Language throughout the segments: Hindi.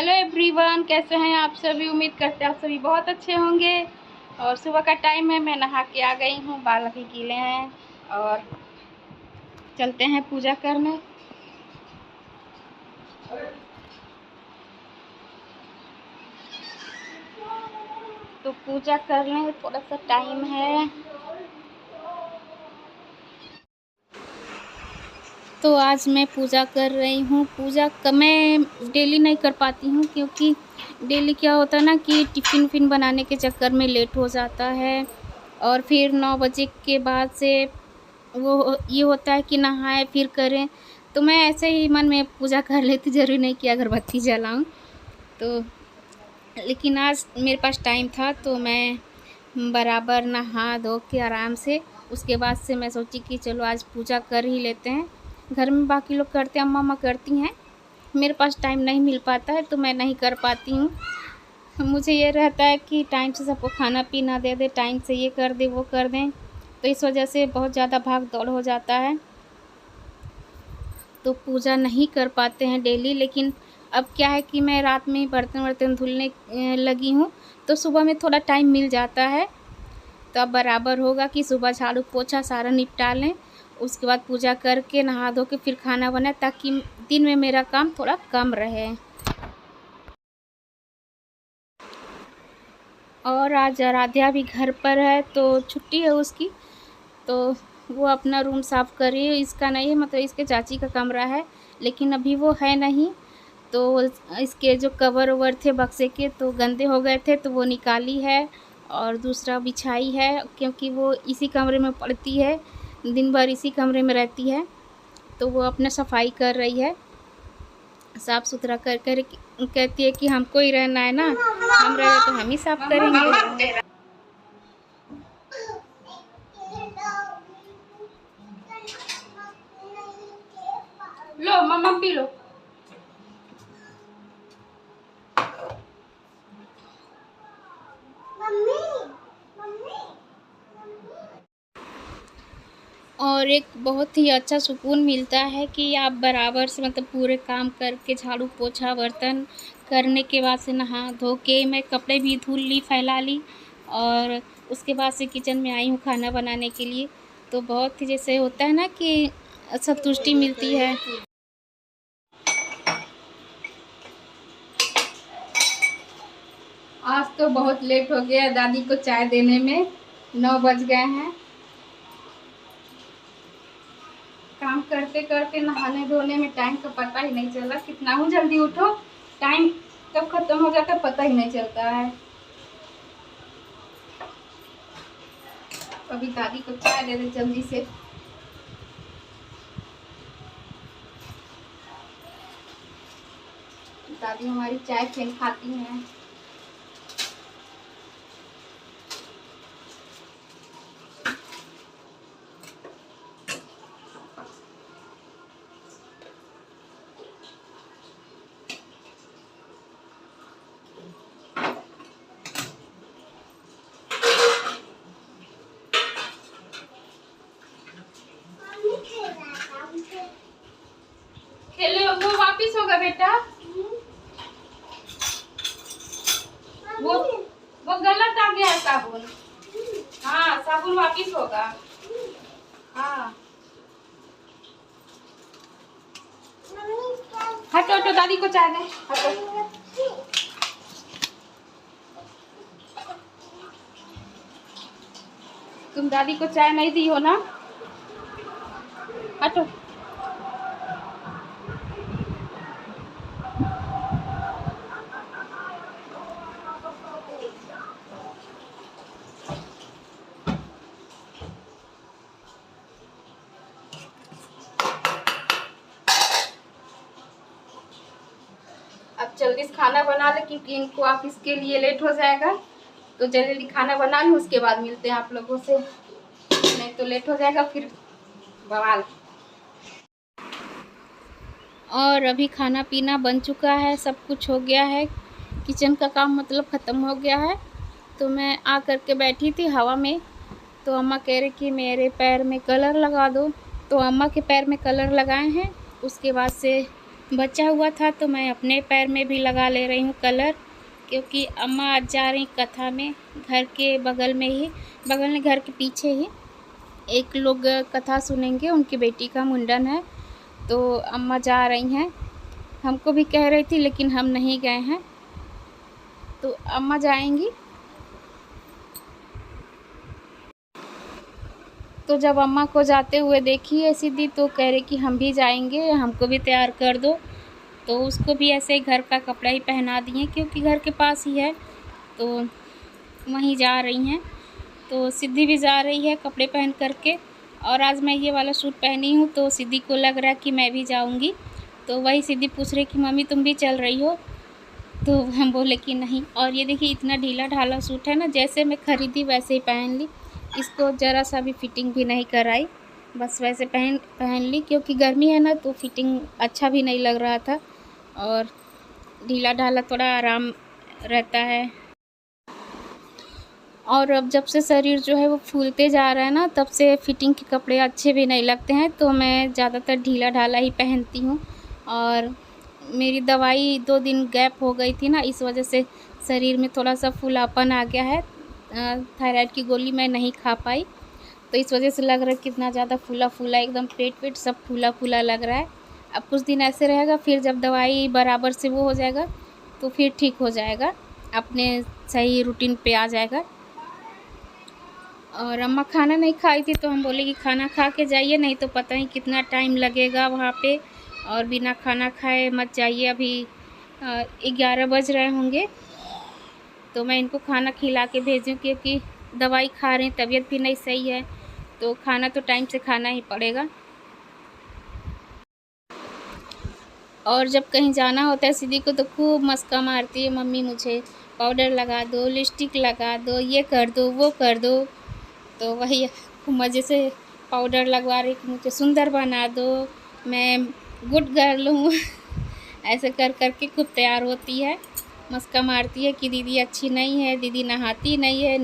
हेलो एवरीवन, कैसे हैं आप सभी। उम्मीद करते हैं आप सभी बहुत अच्छे होंगे। और सुबह का टाइम है, मैं नहा के आ गई हूँ, बाल अभी गीले हैं और चलते हैं पूजा करने। तो पूजा करने थोड़ा सा टाइम है। तो आज मैं पूजा कर रही हूँ। पूजा मैं डेली नहीं कर पाती हूँ, क्योंकि डेली क्या होता है ना कि टिफ़िन विफ़िन बनाने के चक्कर में लेट हो जाता है। और फिर 9 बजे के बाद से वो ये होता है कि नहाए फिर करें। तो मैं ऐसे ही मन में पूजा कर लेती, ज़रूरी नहीं कि अगरबत्ती जलाऊँ। तो लेकिन आज मेरे पास टाइम था, तो मैं बराबर नहा धो के आराम से उसके बाद से मैं सोची कि चलो आज पूजा कर ही लेते हैं। घर में बाकी लोग करते हैं, अम्मा करती हैं, मेरे पास टाइम नहीं मिल पाता है तो मैं नहीं कर पाती हूँ। मुझे ये रहता है कि टाइम से सबको खाना पीना दे दे, टाइम से ये कर दे वो कर दें, तो इस वजह से बहुत ज़्यादा भाग दौड़ हो जाता है, तो पूजा नहीं कर पाते हैं डेली। लेकिन अब क्या है कि मैं रात में बर्तन वर्तन धुलने लगी हूँ, तो सुबह में थोड़ा टाइम मिल जाता है। तो अब बराबर होगा कि सुबह झाड़ू पोछा सारा निपटा लें, उसके बाद पूजा करके नहा धो के फिर खाना बनाए, ताकि दिन में मेरा काम थोड़ा कम रहे। और आज आराध्या भी घर पर है, तो छुट्टी है उसकी, तो वो अपना रूम साफ़ कर रही है। इसका नहीं है, मतलब इसके चाची का कमरा है, लेकिन अभी वो है नहीं, तो इसके जो कवर ओवर थे बक्से के तो गंदे हो गए थे, तो वो निकाली है और दूसरा बिछाई है, क्योंकि वो इसी कमरे में पड़ती है, दिन भर इसी कमरे में रहती है। तो वो अपना सफाई कर रही है, साफ़ सुथरा कर कर कहती है कि हमको ही रहना है ना, हम रहे तो हम ही साफ़ करेंगे। लो मम्मा पी लो। और एक बहुत ही अच्छा सुकून मिलता है कि आप बराबर से मतलब पूरे काम करके झाड़ू पोछा बर्तन करने के बाद से नहा धो के मैं कपड़े भी धुल ली, फैला ली, और उसके बाद से किचन में आई हूँ खाना बनाने के लिए। तो बहुत ही जैसे होता है ना कि संतुष्टि मिलती है। आज तो बहुत लेट हो गया दादी को चाय देने में, 9 बज गए हैं। काम करते करते नहाने धोने में टाइम का पता ही नहीं चला, कितना हूँ जल्दी उठो, टाइम कब खत्म हो जाता है पता ही नहीं चलता है। अभी दादी को चाय दे दे जल्दी से। दादी हमारी चाय फेंक खाती हैं। खेले वो वापिस होगा बेटा, वो गलत आ गया साबुन। हाँ साबुन वापिस होगा। हाँ हटो हटो, दादी को चाय दे, हटो। तुम दादी को चाय नहीं दी हो ना, हटो। अब जल्दी से खाना बना ले, क्योंकि इनको ऑफिस के लिए लेट हो जाएगा, तो जल्दी खाना बना लूँ, उसके बाद मिलते हैं आप लोगों से, नहीं तो लेट हो जाएगा फिर बवाल। और अभी खाना पीना बन चुका है, सब कुछ हो गया है, किचन का काम मतलब ख़त्म हो गया है। तो मैं आ कर के बैठी थी हवा में, तो अम्मा कह रही कि मेरे पैर में कलर लगा दो, तो अम्मा के पैर में कलर लगाए हैं। उसके बाद से बचा हुआ था तो मैं अपने पैर में भी लगा ले रही हूँ कलर, क्योंकि अम्मा आज जा रही कथा में। घर के बगल में ही, बगल में घर के पीछे ही एक लोग कथा सुनेंगे, उनकी बेटी का मुंडन है, तो अम्मा जा रही हैं। हमको भी कह रही थी लेकिन हम नहीं गए हैं, तो अम्मा जाएंगी। तो जब अम्मा को जाते हुए देखी है सीधी, तो कह रही कि हम भी जाएंगे, हमको भी तैयार कर दो। तो उसको भी ऐसे ही घर का कपड़ा ही पहना दिए, क्योंकि घर के पास ही है, तो वहीं जा रही हैं। तो सिद्धि भी जा रही है कपड़े पहन करके, और आज मैं ये वाला सूट पहनी हूँ, तो सिद्धि को लग रहा है कि मैं भी जाऊँगी। तो वही सिद्धि पूछ रही कि मम्मी तुम भी चल रही हो, तो हम बोले कि नहीं। और ये देखिए इतना ढीला ढाला सूट है ना, जैसे मैं ख़रीदी वैसे ही पहन ली। इसको ज़रा सा भी फिटिंग भी नहीं कराई, बस वैसे पहन ली, क्योंकि गर्मी है ना, तो फिटिंग अच्छा भी नहीं लग रहा था, और ढीला ढाला थोड़ा आराम रहता है। और अब जब से शरीर जो है वो फूलते जा रहा है ना, तब से फिटिंग के कपड़े अच्छे भी नहीं लगते हैं, तो मैं ज़्यादातर ढीला ढाला ही पहनती हूँ। और मेरी दवाई 2 दिन गैप हो गई थी ना, इस वजह से शरीर में थोड़ा सा फूलापन आ गया है। थायराइड की गोली मैं नहीं खा पाई, तो इस वजह से लग रहा है कितना ज़्यादा फूला फूला, एकदम पेट वेट सब फूला फूला लग रहा है। अब कुछ दिन ऐसे रहेगा, फिर जब दवाई बराबर से वो हो जाएगा तो फिर ठीक हो जाएगा, अपने सही रूटीन पे आ जाएगा। और अम्मा खाना नहीं खाई थी, तो हम बोले कि खाना खा के जाइए, नहीं तो पता नहीं कितना टाइम लगेगा वहाँ पे, और बिना खाना खाए मत जाइए। अभी 11 बज रहे होंगे, तो मैं इनको खाना खिला के भेजूँ, क्योंकि दवाई खा रहे हैं, तबीयत भी नहीं सही है, तो खाना तो टाइम से खाना ही पड़ेगा। और जब कहीं जाना होता है सिद्धि को, तो खूब मस्का मारती है, मम्मी मुझे पाउडर लगा दो, लिपस्टिक लगा दो, ये कर दो, वो कर दो। तो वही खूब मज़े से पाउडर लगवा रही कि मुझे सुंदर बना दो, मैं गुड गर्ल हूँ। ऐसे कर कर के खूब तैयार होती है, मस्का मारती है कि दीदी अच्छी नहीं है, दीदी नहाती नहीं है,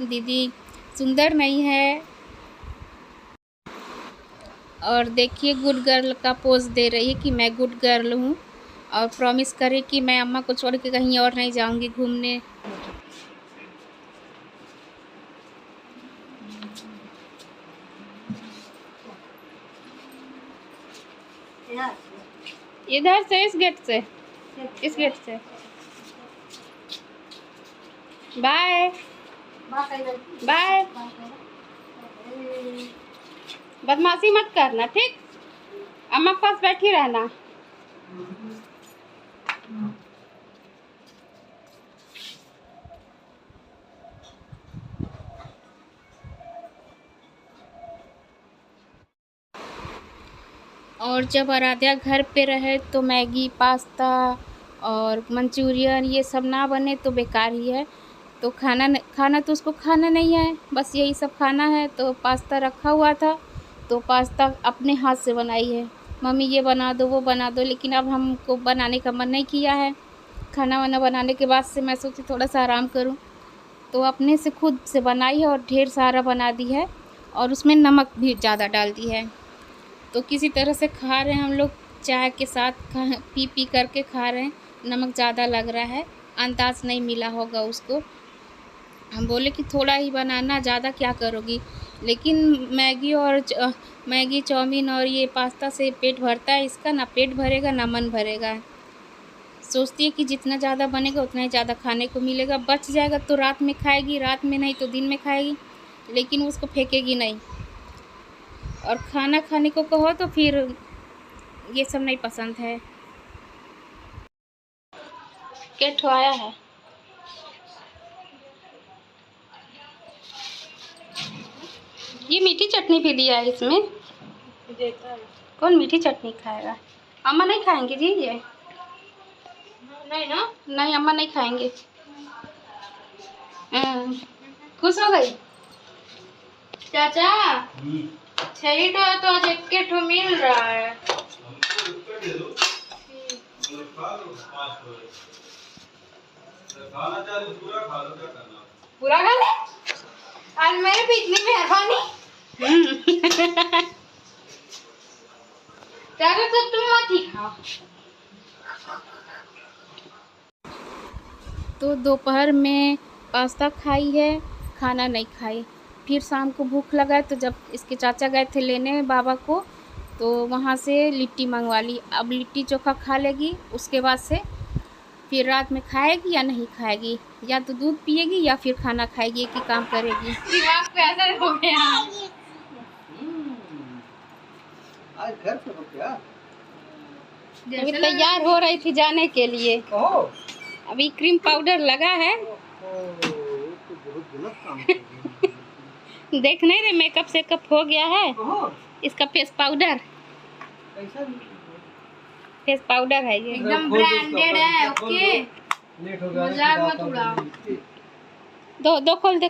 दीदी सुंदर नहीं है। और देखिए गुड गर्ल का पोज दे रही है कि मैं गुड गर्ल हूँ, और प्रॉमिस करे कि मैं अम्मा को छोड़ के कहीं और नहीं जाऊँगी घूमने। इधर से, इस गेट से, इस गेट से। Bye bye. बदमाशी मत करना, ठीक? अम्मा के पास बैठी रहना। और जब आराध्या घर पे रहे तो मैगी, पास्ता और मंचूरियन ये सब ना बने तो बेकार ही है। तो खाना तो उसको खाना नहीं है, बस यही सब खाना है। तो पास्ता रखा हुआ था, तो पास्ता अपने हाथ से बनाई है, मम्मी ये बना दो, वो बना दो। लेकिन अब हमको बनाने का मन नहीं किया है। खाना वाना बनाने के बाद से मैं सोची थोड़ा सा आराम करूं, तो अपने से खुद से बनाई है, और ढेर सारा बना दी है, और उसमें नमक भी ज़्यादा डाल दी है। तो किसी तरह से खा रहे हैं हम लोग, चाय के साथ पी पी करके खा रहे हैं। नमक ज़्यादा लग रहा है, अंदाज़ नहीं मिला होगा उसको। हम बोले कि थोड़ा ही बनाना, ज़्यादा क्या करोगी। लेकिन मैगी चाउमीन और ये पास्ता से पेट भरता है इसका, ना पेट भरेगा ना मन भरेगा। सोचती है कि जितना ज़्यादा बनेगा उतना ही ज़्यादा खाने को मिलेगा, बच जाएगा तो रात में खाएगी, रात में नहीं तो दिन में खाएगी, लेकिन उसको फेंकेगी नहीं। और खाना खाने को कहो तो फिर ये सब नहीं पसंद है। क्या ठोया है? ये मीठी चटनी भी दिया है इसमें। कौन मीठी चटनी खाएगा? अम्मा नहीं खाएंगे जी ये? नहीं ना, नहीं अम्मा नहीं खाएंगे। खुश हो गई चाचा? सही तो आज एक मिल रहा है। पूरा खा ले, आज मेरे भी इतनी मेहरबानी। चाचा सब तुम मत ही खाओ। तो दोपहर में पास्ता खाई है, खाना नहीं खाई। फिर शाम को भूख लगा तो जब इसके चाचा गए थे लेने बाबा को, तो वहाँ से लिट्टी मंगवा ली। अब लिट्टी चोखा खा लेगी, उसके बाद से फिर रात में खाएगी या नहीं खाएगी, या तो दूध पिएगी या फिर खाना खाएगी, एक ही काम करेगी। दिमाग पे असर हो गया। आज घर पे हो क्या? अभी तैयार हो रही थी जाने के लिए। अभी क्रीम पाउडर लगा है। तो बहुत गलत काम कर रही है। देख नहीं रहे मेकअप सेकअप हो गया है। इसका फेस पाउडर, फेस पाउडर है ये, एकदम ब्रांडेड है। ओके, लेट हो गया, मजाक मत उड़ाओ। दो खोल दे